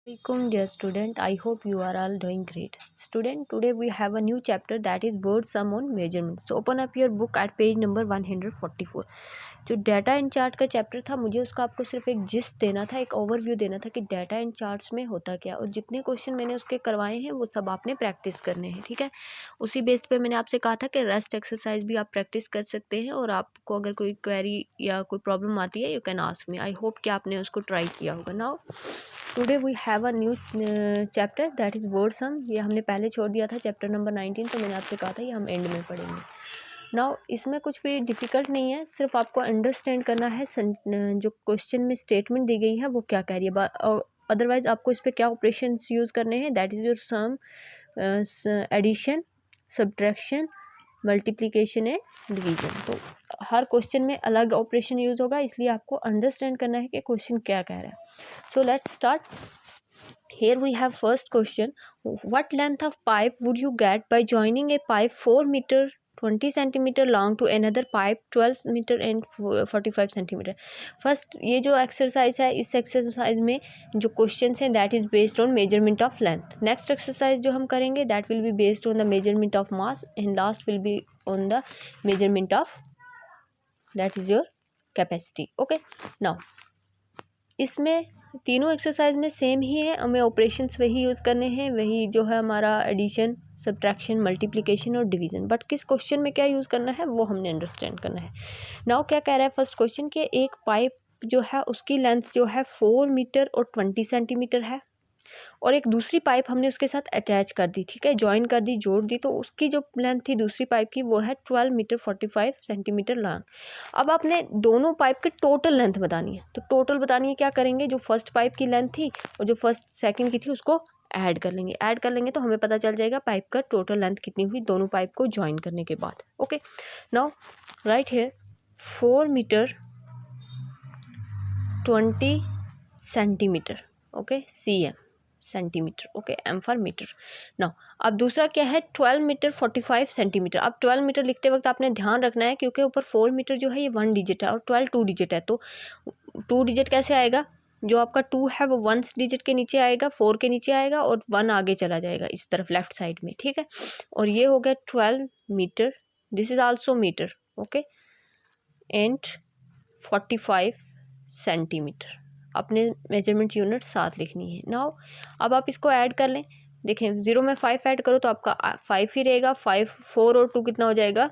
Welcome dear student, I hope you are all doing great. Student, today we have a new chapter that is word sum on measurement. So open up your book at page number 144. जो data and chart का chapter था, मुझे उसका आपको सिर्फ एक gist देना था, एक ओवरव्यू देना था कि डाटा एंड चार्ट्स में होता क्या, और जितने क्वेश्चन मैंने उसके करवाए हैं वो सब आपने प्रैक्टिस करने हैं, ठीक है। उसी बेस पे मैंने आपसे कहा था कि रेस्ट एक्सरसाइज भी आप प्रैक्टिस कर सकते हैं, और आपको अगर कोई क्वेरी या कोई प्रॉब्लम आती है you can ask me. I hope कि आपने उसको ट्राई किया होगा। Now today we have a new chapter that is word sum. ये हमने पहले छोड़ दिया था चैप्टर नंबर 19, तो मैंने आपसे कहा था ये हम एंड में पढ़ेंगे। नाउ इसमें कुछ भी डिफ़िकल्ट नहीं है, सिर्फ आपको अंडरस्टैंड करना है जो क्वेश्चन में स्टेटमेंट दी गई है वो क्या कह रही है। अदरवाइज आपको इस पर क्या ऑपरेशंस यूज़ करने हैं, that is your sum, addition, subtraction, multiplication and division. तो हर क्वेश्चन में अलग ऑपरेशन यूज़ होगा, इसलिए आपको अंडरस्टैंड करना है कि क्वेश्चन क्या कह रहा है। So let's start. Here we have first question. What length of pipe would you get by joining a pipe 4 meter 20 centimeter long to another pipe 12 meter and 45 centimeter? First ये जो exercise है, इस exercise में जो question हैं that is based on measurement of length. Next exercise जो हम करेंगे that will be based on the measurement of mass, and last will be on the measurement of that is your capacity. Okay, now इसमें तीनों exercise में same ही है, हमें operations वही use करने हैं, वही जो है हमारा एडिशन, सब्ट्रैक्शन, मल्टीप्लिकेशन और डिवीज़न। बट किस क्वेश्चन में क्या यूज़ करना है वो हमने अंडरस्टैंड करना है। नाउ क्या कह रहा है फर्स्ट क्वेश्चन कि एक पाइप जो है उसकी लेंथ जो है 4 मीटर और 20 सेंटीमीटर है, और एक दूसरी पाइप हमने उसके साथ अटैच कर दी, ठीक है, ज्वाइन कर दी, जोड़ दी, तो उसकी जो लेंथ थी दूसरी पाइप की वो है 12 मीटर 45 सेंटीमीटर लॉन्ग। अब आपने दोनों पाइप की टोटल लेंथ बतानी है, तो टोटल बतानी है क्या करेंगे, जो फर्स्ट पाइप की लेंथ थी और जो फर्स्ट सेकंड की थी उसको ऐड कर लेंगे तो हमें पता चल जाएगा पाइप का टोटल लेंथ कितनी हुई दोनों पाइप को ज्वाइन करने के बाद। Okay, now right here 4 metre 20 centimetre, okay, cm centimetre, okay, m for metre. Now अब दूसरा क्या है 12 मीटर 45 सेंटीमीटर। अब 12 मीटर लिखते वक्त आपने ध्यान रखना है क्योंकि ऊपर 4 मीटर जो है ये 1 डिजिट है और 12 2 डिजिट है, तो 2 डिजिट कैसे आएगा, जो आपका 2 है वो 1 डिजिट के नीचे आएगा, 4 के नीचे आएगा और 1 आगे चला जाएगा इस तरफ लेफ्ट साइड में, ठीक है। और ये हो गया 12 metre, this is also metre, okay, and 45 centimetre. अपने मेजरमेंट यूनिट साथ लिखनी है। नाउ अब आप इसको ऐड कर लें, देखें 0 में 5 ऐड करो तो आपका 5 ही रहेगा, 5 4 और 2 कितना हो जाएगा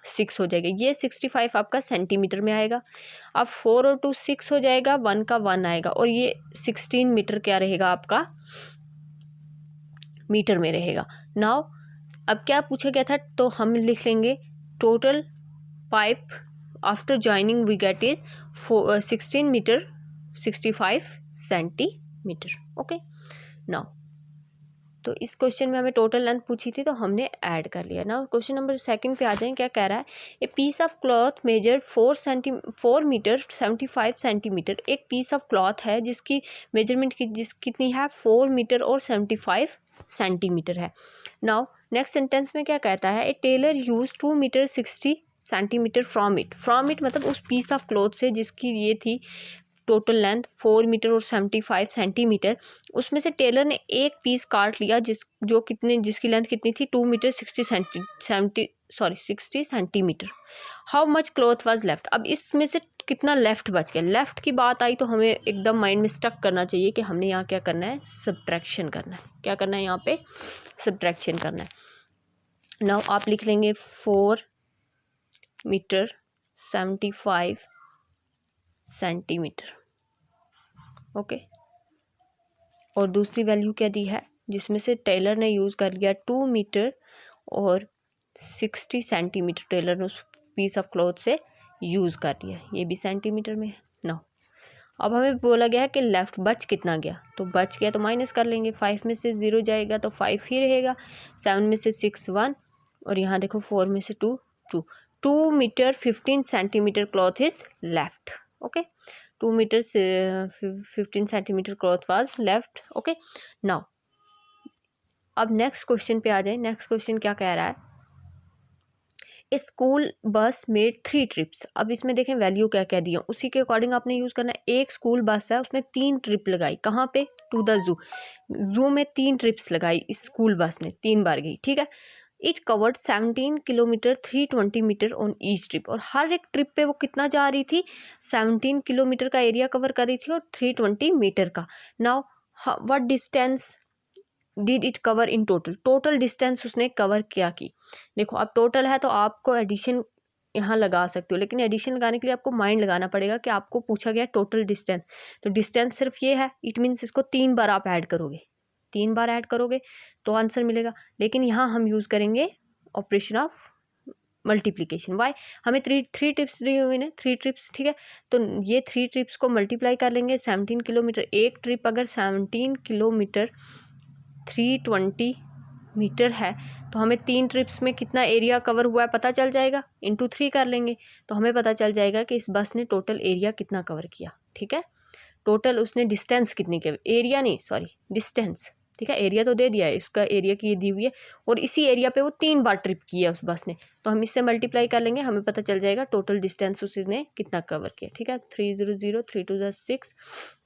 6 हो जाएगा, ये 65 आपका सेंटीमीटर में आएगा। अब 4 और 2 6 हो जाएगा, 1 का 1 आएगा, और ये 16 मीटर क्या रहेगा आपका मीटर में रहेगा। नाउ अब क्या पूछा गया था, तो हम लिख लेंगे total pipe after joining we get is 16 metre 65 centimetre. Okay, now तो इस क्वेश्चन में हमें टोटल लेंथ पूछी थी तो हमने ऐड कर लिया। ना क्वेश्चन नंबर सेकंड पे आ जाएं, क्या कह रहा है, a piece of cloth measure 4 metre 75 centimetre. एक पीस ऑफ क्लॉथ है जिसकी मेजरमेंट कितनी है 4 मीटर और 75 सेंटीमीटर है। नाउ नेक्स्ट सेंटेंस में क्या कहता है, a tailor use 2 metre 60 centimetre from it मतलब उस पीस ऑफ क्लॉथ से जिसकी ये थी टोटल लेंथ 4 मीटर और 75 सेंटीमीटर, उसमें से टेलर ने एक पीस काट लिया जिसकी लेंथ कितनी थी 2 metre 60 centimetre. How much cloth was left. अब इसमें से कितना लेफ्ट बच गया, लेफ्ट की बात आई तो हमें एकदम माइंड में स्टक करना चाहिए कि हमने यहाँ क्या करना है, सब्ट्रैक्शन करना है। क्या करना है यहाँ पे, सब्ट्रैक्शन करना है। नाउ आप लिख लेंगे 4 मीटर 75 सेंटीमीटर, ओके, और दूसरी वैल्यू क्या दी है जिसमें से टेलर ने यूज़ कर लिया 2 मीटर और 60 सेंटीमीटर, टेलर ने उस पीस ऑफ क्लॉथ से यूज़ कर लिया, ये भी सेंटीमीटर में है। ना अब हमें बोला गया है कि लेफ्ट बच कितना गया, तो बच गया तो माइनस कर लेंगे, 5 में से 0 जाएगा तो 5 ही रहेगा, 7 में से 6 1, और यहाँ देखो 4 में से 2 2, 2 metre 15 centimetre cloth is left, okay, 2 metre 15 centimetre cloth was left. Okay, now अब नेक्स्ट क्वेश्चन पे आ जाए। नेक्स्ट क्वेश्चन क्या कह रहा है, a school bus made 3 trips. अब इसमें देखें वैल्यू क्या क्या दिया, उसी के अकॉर्डिंग आपने यूज़ करना है। एक स्कूल बस है, उसने 3 ट्रिप लगाई, कहाँ पे? To the zoo. जू में 3 ट्रिप्स लगाई इस स्कूल बस ने, 3 बार गई, ठीक है। It covered 17 kilometre 320 metre on each trip, और हर एक ट्रिप पे वो कितना जा रही थी? 17 किलोमीटर का एरिया कवर कर रही थी और 320 मीटर का। Now what distance did it cover in total? Total distance उसने कवर क्या की? देखो अब टोटल है तो आपको एडिशन यहाँ लगा सकते हो, लेकिन एडिशन लगाने के लिए आपको माइंड लगाना पड़ेगा कि आपको पूछा गया टोटल डिस्टेंस, तो डिस्टेंस सिर्फ ये है, इट मीन्स इसको 3 बार आप ऐड करोगे, 3 बार ऐड करोगे तो आंसर मिलेगा। लेकिन यहाँ हम यूज़ करेंगे ऑपरेशन ऑफ मल्टीप्लीकेशन। वाई? हमें थ्री ट्रिप्स दी हुई ना, 3 ट्रिप्स, ठीक है। तो ये 3 ट्रिप्स को मल्टीप्लाई कर लेंगे। 17 किलोमीटर, एक ट्रिप अगर 17 किलोमीटर 320 मीटर है तो हमें 3 ट्रिप्स में कितना एरिया कवर हुआ है पता चल जाएगा, इंटू 3 कर लेंगे तो हमें पता चल जाएगा कि इस बस ने टोटल एरिया कितना कवर किया, ठीक है। टोटल उसने डिस्टेंस कितनी की, एरिया नहीं सॉरी डिस्टेंस, ठीक है। एरिया तो दे दिया है, इसका एरिया की दी हुई है और इसी एरिया पे वो 3 बार ट्रिप की है उस बस ने, तो हम इससे मल्टीप्लाई कर लेंगे, हमें पता चल जाएगा टोटल डिस्टेंस उसने कितना कवर किया, ठीक है। 300, 3 2 ज़ा 6,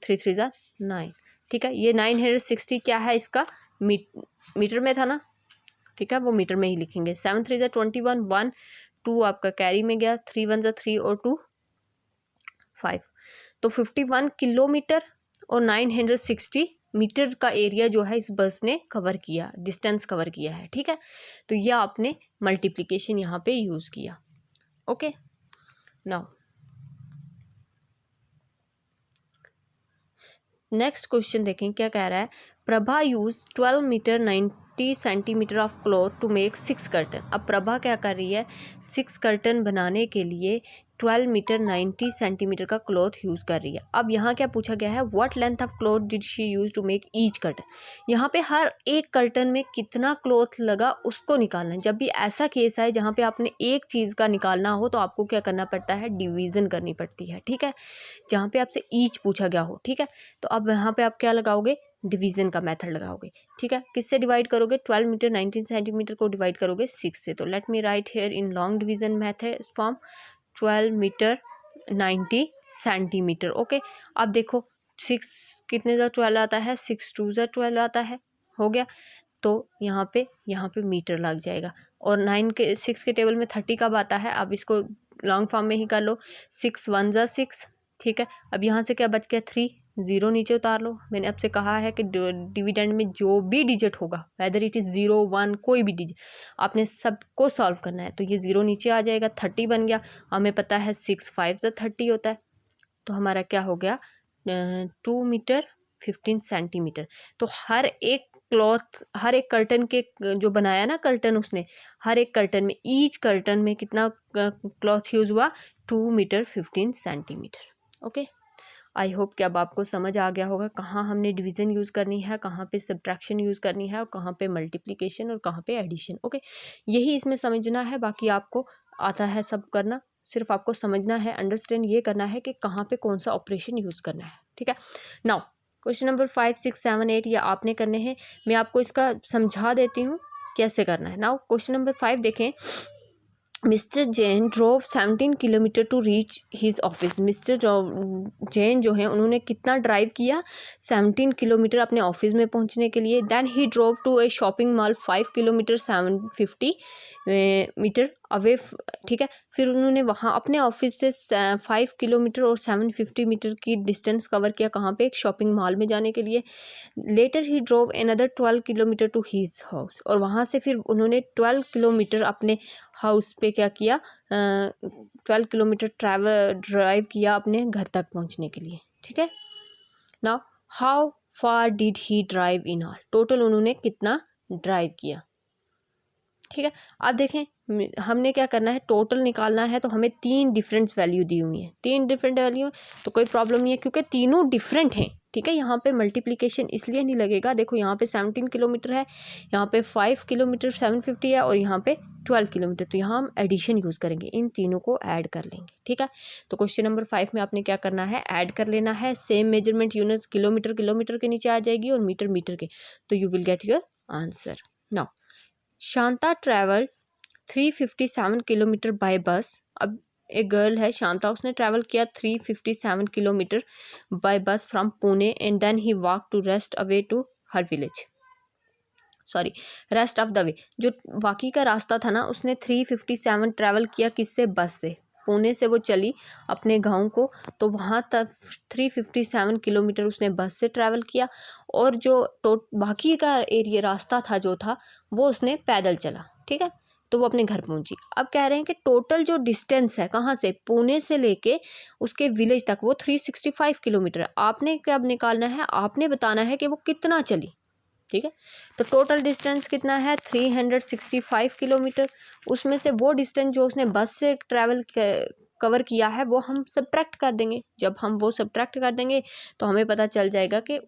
3 3 ज़ा 9, ठीक है। ये 960 क्या है इसका? मीटर में था ना, ठीक है, वो मीटर में ही लिखेंगे। 7 3 ज़ा 21, 1 2 आपका कैरी में गया, 3 1 ज़ा 3 और 2 5, तो 51 किलोमीटर और 960 मीटर का एरिया जो है इस बस ने कवर किया, डिस्टेंस कवर किया है, ठीक है। तो यह आपने मल्टीप्लिकेशन यहाँ पे यूज़ किया। ओके, नाउ नेक्स्ट क्वेश्चन देखें क्या कह रहा है। Prabha use 12 metre 90 centimetre of cloth to make 6 curtain. अब प्रभा क्या कर रही है? 6 कर्टन बनाने के लिए 12 मीटर 90 सेंटीमीटर का क्लॉथ यूज़ कर रही है। अब यहाँ क्या पूछा गया है? What length of cloth did she use to make each curtain. यहाँ पे हर एक कर्टन में कितना क्लॉथ लगा उसको निकालना है। जब भी ऐसा केस आए जहाँ पे आपने एक चीज़ का निकालना हो तो आपको क्या करना पड़ता है? डिवीज़न करनी पड़ती है, ठीक है। जहाँ पे आपसे ईच पूछा गया हो, ठीक है, तो अब यहाँ पे आप क्या लगाओगे? डिवीज़न का मेथड लगाओगे, ठीक है। किससे डिवाइड करोगे? 12 मीटर 19 सेंटीमीटर को डिवाइड करोगे 6 से। तो let me write here in long division method form 12 metre 90 centimetre. Okay, अब देखो 6 कितने ज़ा 12 आता है? 6 2 ज़ा 12 आता है, हो गया। तो यहाँ पे मीटर लग जाएगा। और 6 के टेबल में 30 कब आता है? अब इसको लॉन्ग फॉर्म में ही कर लो। 6 1 ज़ा 6, ठीक है। अब यहाँ से क्या बच गया? 3, 0 नीचे उतार लो। मैंने आपसे कहा है कि डिविडेंड में जो भी डिजिट होगा, वेदर इट इज़ 0 1 कोई भी डिजिट, आपने सबको सॉल्व करना है। तो ये 0 नीचे आ जाएगा, 30 बन गया। हमें पता है 6 5 ज़ा 30 होता है, तो हमारा क्या हो गया? 2 मीटर 15 सेंटीमीटर। तो हर एक क्लॉथ, हर एक कर्टन के जो बनाया ना कर्टन उसने, हर एक कर्टन में, ईच कर्टन में कितना क्लॉथ यूज़ हुआ? 2 metre 15 centimetre. Okay, I hope कि अब आपको समझ आ गया होगा कहाँ हमने डिवीज़न यूज़ करनी है, कहाँ पे सब्ट्रैक्शन यूज़ करनी है और कहाँ पे मल्टीप्लिकेशन और कहाँ पे एडिशन। ओके, यही इसमें समझना है, बाकी आपको आता है सब करना, सिर्फ आपको समझना है, अंडरस्टैंड ये करना है कि कहाँ पे कौन सा ऑपरेशन यूज़ करना है, ठीक है। नाउ क्वेश्चन नंबर 5 6 7 8 ये आपने करने हैं, मैं आपको इसका समझा देती हूँ कैसे करना है। नाउ क्वेश्चन नंबर 5 देखें। Mister Jain drove 17 kilometre to reach his office. Mister Jain जो है उन्होंने कितना ड्राइव किया? 17 किलोमीटर अपने ऑफिस में पहुंचने के लिए। Then he drove to a shopping mall 5 kilometre 750 metre away, ठीक है। फिर उन्होंने वहाँ अपने ऑफिस से 5 किलोमीटर और 750 मीटर की डिस्टेंस कवर किया, कहाँ पे? एक शॉपिंग मॉल में जाने के लिए। Later he drove another 12 kilometre to his house, और वहाँ से फिर उन्होंने 12 किलोमीटर अपने हाउस पे क्या किया? 12 किलोमीटर ड्राइव किया अपने घर तक पहुँचने के लिए, ठीक है। Now how far did he drive in all. Total उन्होंने कितना ड्राइव किया, ठीक है। अब देखें हमने क्या करना है, टोटल निकालना है, तो हमें 3 डिफरेंट वैल्यू दी हुई है, 3 डिफरेंट वैल्यू, तो कोई प्रॉब्लम नहीं है क्योंकि तीनों डिफरेंट हैं, ठीक है। यहाँ पे मल्टीप्लिकेशन इसलिए नहीं लगेगा, देखो यहाँ पे 17 किलोमीटर है, यहाँ पे 5 किलोमीटर 750 है और यहाँ पे 12 किलोमीटर, तो यहाँ हम एडिशन यूज़ करेंगे, इन तीनों को ऐड कर लेंगे, ठीक है। तो क्वेश्चन नंबर 5 में आपने क्या करना है? ऐड कर लेना है। Same measurement unit kilometre kilometre के नीचे आ जाएगी और मीटर मीटर के, तो you will get your answer. Now Shanta travel 357 kilometre by बस। अब एक गर्ल है शांता, उसने ट्रैवल किया 357 kilometre by bus from Pune and then he walk to rest away to her village, sorry rest of the way. जो बाकी का रास्ता था ना, उसने 357 ट्रैवल किया किससे? बस से। पुणे से वो चली अपने गांव को, तो वहाँ तक 357 किलोमीटर उसने बस से ट्रैवल किया, और जो बाकी का एरिया रास्ता था जो था वो उसने पैदल चला, ठीक है। तो वो अपने घर पहुंची। अब कह रहे हैं कि टोटल जो डिस्टेंस है कहाँ से, पुणे से लेके उसके विलेज तक, वो 365 किलोमीटर है। आपने कब निकालना है, आपने बताना है कि वो कितना चली, ठीक है। तो टोटल डिस्टेंस कितना है? 365 किलोमीटर। उसमें से वो डिस्टेंस जो उसने बस से ट्रैवल कवर किया है वो हम सब्ट्रैक्ट कर देंगे। जब हम वो सब्ट्रैक्ट कर देंगे तो हमें पता चल जाएगा कि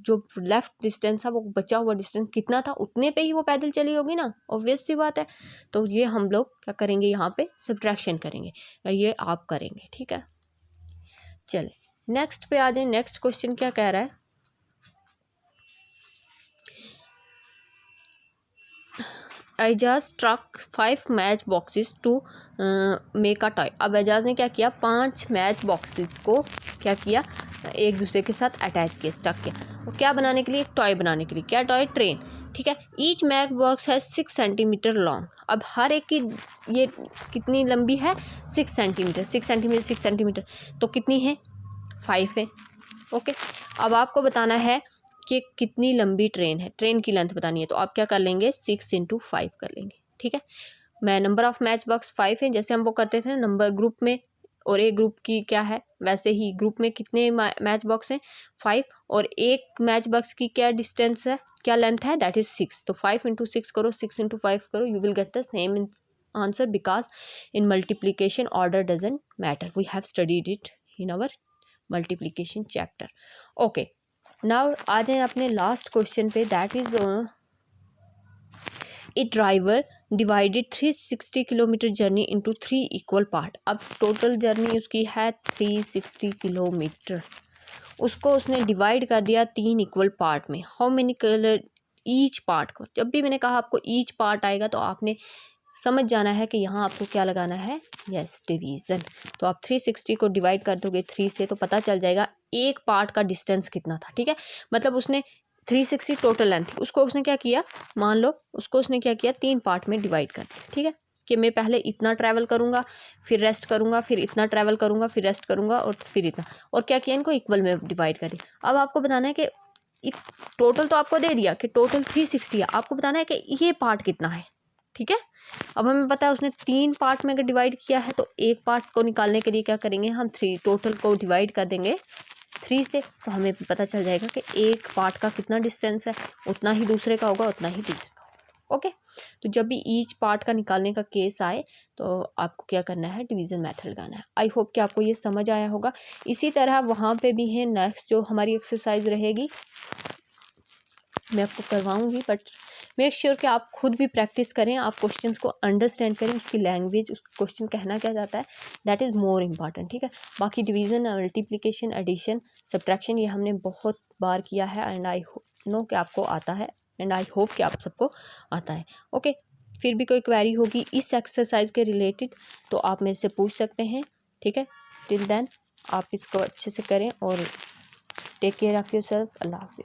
जो लेफ्ट डिस्टेंस है वो बचा हुआ डिस्टेंस कितना था, उतने पे ही वो पैदल चली होगी ना, ऑब्वियस सी बात है। तो ये हम लोग क्या करेंगे, यहाँ पे सब्ट्रैक्शन करेंगे, ये आप करेंगे, ठीक है। चले नेक्स्ट पे आ जाए। नेक्स्ट क्वेश्चन क्या कह रहा है, Ejaz struck 5 match boxes to make a toy. अब एजाज ने क्या किया, 5 मैच बॉक्सेस को क्या किया, एक दूसरे के साथ अटैच किया, स्टक किया। वो क्या बनाने के लिए? एक टॉय बनाने के लिए। क्या टॉय? ट्रेन, ठीक है। ईच मैच बॉक्स है 6 सेंटीमीटर लॉन्ग। अब हर एक की ये कितनी लंबी है? 6 सेंटीमीटर। 6 सेंटीमीटर 6 सेंटीमीटर तो कितनी है? 5 है, ओके। अब आपको बताना है कि कितनी लंबी ट्रेन है, ट्रेन की लेंथ बतानी है। तो आप क्या कर लेंगे, 6 × 5 कर लेंगे, ठीक है। मैं नंबर ऑफ मैच बॉक्स 5 है, जैसे हम वो करते थे नंबर ग्रुप में, और एक ग्रुप की क्या है, वैसे ही ग्रुप में कितने मैच बॉक्स हैं? 5। और एक मैच बॉक्स की क्या डिस्टेंस है, क्या लेंथ है? That is 6। तो 5 × 6 करो, 6 × 5 करो, you will get the same answer, because in multiplication order doesn't matter, we have studied it in our multiplication chapter, okay. Now आ जाए अपने लास्ट क्वेश्चन पे, that is a driver divided 360 kilometre journey into 3 equal part. अब total journey उसकी है 360 kilometre, उसको उसने divide कर दिया 3 इक्वल पार्ट में। How many colour each part को, जब भी मैंने कहा आपको ईच पार्ट आएगा तो आपने समझ जाना है कि यहाँ आपको क्या लगाना है, यस डिवीज़न। तो आप 360 को डिवाइड कर दोगे 3 से, तो पता चल जाएगा एक पार्ट का डिस्टेंस कितना था, ठीक है। मतलब उसने 360 टोटल लेंथ थी, उसको उसने क्या किया, मान लो उसको उसने क्या किया, 3 पार्ट में डिवाइड कर दिया, ठीक है। कि मैं पहले इतना ट्रैवल करूँगा, फिर रेस्ट करूँगा, फिर इतना ट्रैवल करूँगा, फिर रेस्ट करूँगा, और फिर इतना, और क्या किया, इनको इक्वल में डिवाइड कर दिया। अब आपको बताना है कि टोटल तो आपको दे दिया कि टोटल 360 है, आपको बताना है कि ये पार्ट कितना है, ठीक है। अब हमें पता है उसने 3 पार्ट में अगर डिवाइड किया है, तो एक पार्ट को निकालने के लिए क्या करेंगे, हम 3 टोटल को डिवाइड कर देंगे 3 से, तो हमें पता चल जाएगा कि एक पार्ट का कितना डिस्टेंस है, उतना ही दूसरे का होगा, उतना ही तीसरे का होगा, ओके। तो जब भी ईच पार्ट का निकालने का केस आए तो आपको क्या करना है, डिवीज़न मेथड लगाना है। आई होप कि आपको ये समझ आया होगा। इसी तरह वहाँ पे भी है नेक्स्ट जो हमारी एक्सरसाइज रहेगी, मैं आपको करवाऊँगी, बट मेक श्योर कि आप खुद भी प्रैक्टिस करें, आप क्वेश्चंस को अंडरस्टैंड करें, उसकी लैंग्वेज, उस क्वेश्चन कहना क्या चाहता है, दैट इज़ मोर इम्पॉर्टेंट, ठीक है। बाकी डिवीज़न, मल्टीप्लिकेशन, एडिशन, सब्ट्रैक्शन ये हमने बहुत बार किया है, एंड आई नो कि आपको आता है, एंड आई होप कि आप सबको आता है, ओके। फिर भी कोई क्वेरी होगी इस एक्सरसाइज के रिलेटेड तो आप मेरे से पूछ सकते हैं, ठीक है। टिल देन आप इसको अच्छे से करें और टेक केयर ऑफ़ योरसेल्फ। अल्लाह हाफिज़।